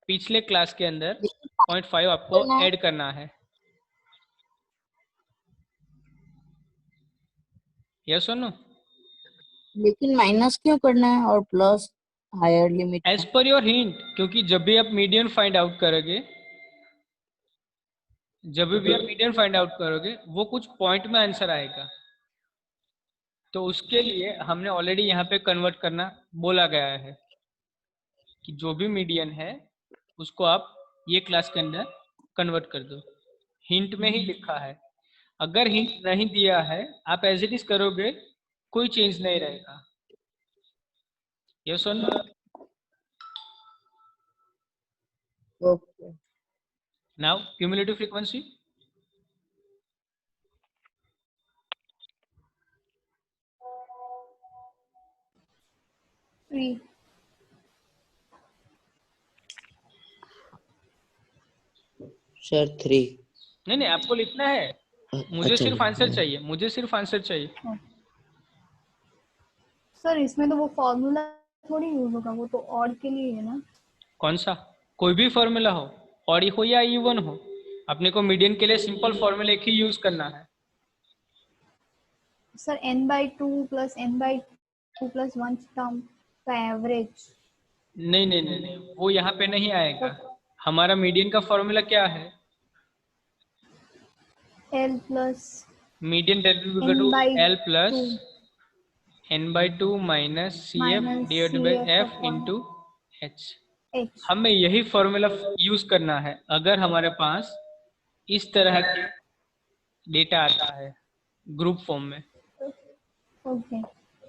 पिछले क्लास के अंदर 0.5 आपको ऐड करना है। यस और नो? लेकिन माइनस क्यों करना है और plus higher limit? As per your hint, क्योंकि जब भी आप मीडियन फाइंड आउट करोगे, वो कुछ पॉइंट में आंसर आएगा। तो उसके लिए हमने ऑलरेडी यहाँ पे कन्वर्ट करना बोला गया है कि जो भी मीडियन है उसको आप ये क्लास के अंदर कन्वर्ट कर दो। हिंट में ही लिखा है। अगर हिंट नहीं दिया है, आप एज इट इज करोगे, कोई चेंज नहीं रहेगा। यस और no? Okay. Now cumulative frequency. Three. Sir 3। नहीं, आपको लिखना है। मुझे अच्छा, सिर्फ आंसर चाहिए, मुझे सिर्फ आंसर चाहिए। सर इसमें तो वो फॉर्मूला थोड़ी यूज होगा, वो तो ऑड के लिए है ना। कौन सा? कोई भी फॉर्मूला हो, ऑड हो या इवन हो, अपने को मीडियन के लिए सिंपल फॉर्मूला एक ही यूज करना है। Sir n/2 plus n/2 plus 1 term का एवरेज। नहीं, वो यहाँ पे नहीं आएगा। हमारा मीडियन का फॉर्मूला क्या है? L plus median L plus n/2 minus CF divided by F into H। हमें यही फॉर्मूला यूज करना है अगर हमारे पास इस तरह के डेटा आता है ग्रुप फॉर्म में। ओके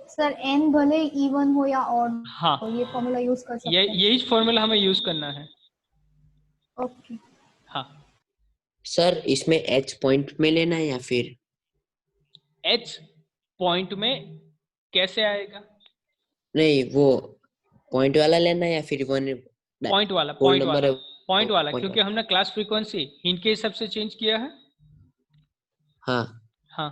सर, n भले इवन हो या ऑड, हाँ, ये फॉर्मूला यूज कर सकते हैं। यही फॉर्मूला हमें यूज करना है। ओके। हाँ सर इसमें H पॉइंट में लेना है या फिर H पॉइंट में कैसे आएगा? नहीं, वो पॉइंट वाला लेना है या फिर वन पॉइंट वाला, क्योंकि हमने क्लास फ्रीक्वेंसी हिंट के हिसाब से चेंज किया है। हाँ हाँ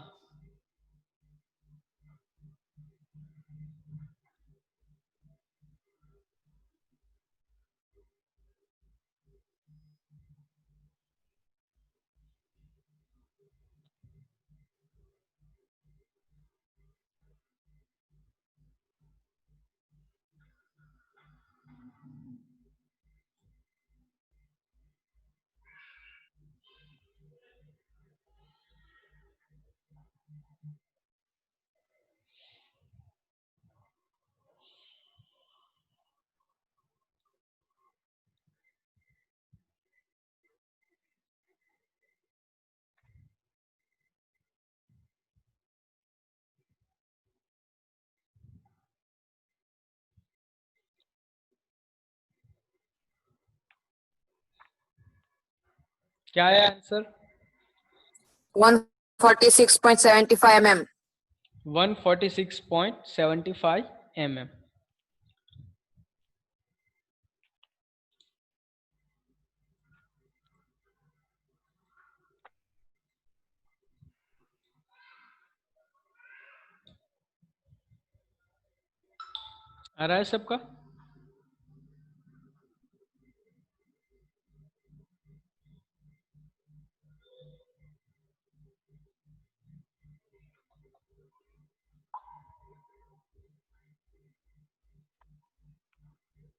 क्या है आंसर? 146.75 mm. 146.75 mm. आ रहा है सबका?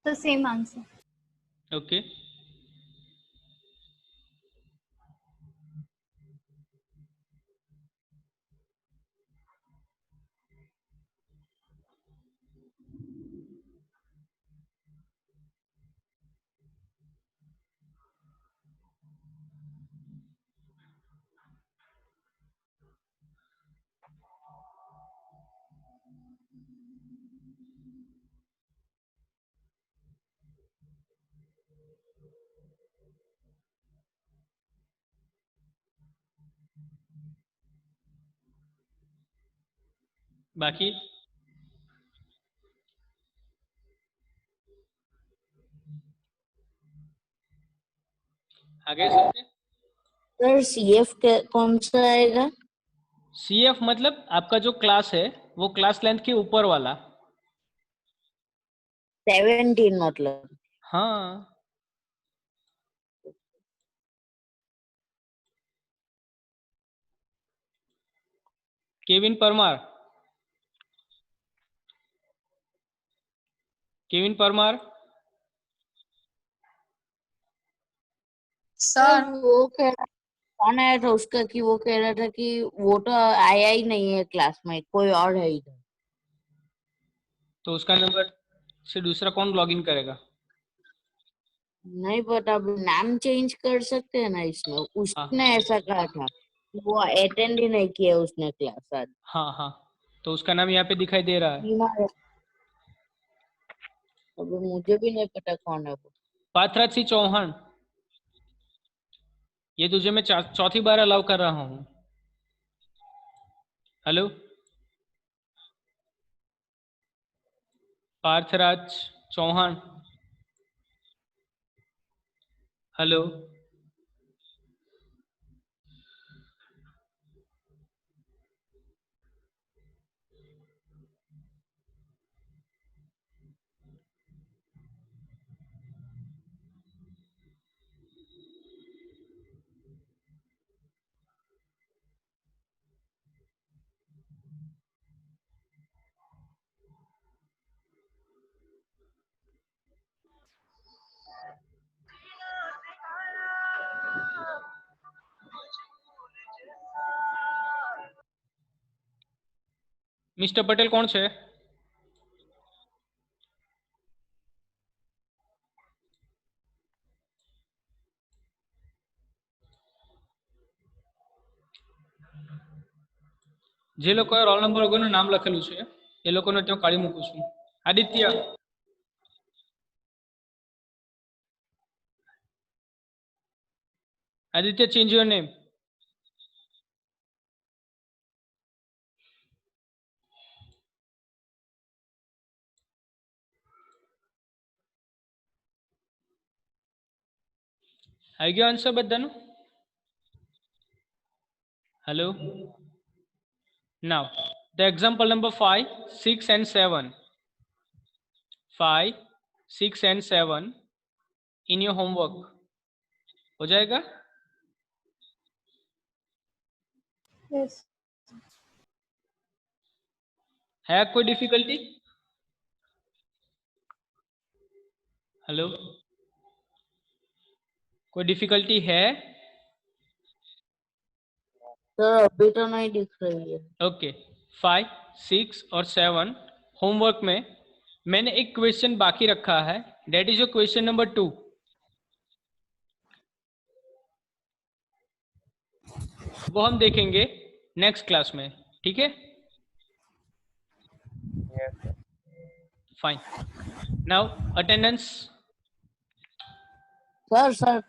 तो सेम आंसर. ओके बाकी आगे सबके? सर CF कौन सा आएगा? CF मतलब आपका जो क्लास है वो क्लास लेंथ के ऊपर वाला. 17 मतलब. हाँ Kevin Parmar. Kevin Parmar sir वो कह रहा, कौन आया था उसका कि वो कह रहा था कि वो तो आया ही नहीं है क्लास में, कोई और है इधर. तो उसका नंबर से दूसरा कौन लॉगिन करेगा? नहीं पता, अब नाम चेंज कर सकते हैं ना इसमें. हाँ उसने ऐसा कहा था कि वो अटेंड ही नहीं किया उसने क्लास आज. हाँ हाँ तो उसका नाम यहाँ पे दिखाई दे रहा है. बीमार है. अब मुझे भी नहीं पता कौन है वो. पार्थराज सिंह चौहान. ये तुझे मैं चौथी बार अलाउ कर रहा हूँ. Hello Parthraj Chauhan. Hello mister Patel कौन છે? જે લોકોએ રોલ નંબર વગરનું નામ લખેલું છે એ લોકોને ત્યાં કાઢી મૂકું છું. Aditya Aditya change your name. આવી ગયો આન્સર બધાનો? Hello. Now the example number 5, 6 and 7. 5, 6 and 7 in your homework. हो जाएगा? Yes. है कोई डिफिकल्टी? हेलो, कोई डिफिकल्टी है? सर अभी तो नहीं दिख रही है। ओके, 5, 6 और 7 होमवर्क में मैंने एक क्वेश्चन बाकी रखा है, that is your question number 2। वो हम देखेंगे नेक्स्ट क्लास में, ठीक है? Yes, sir. Fine. Now attendance. Sir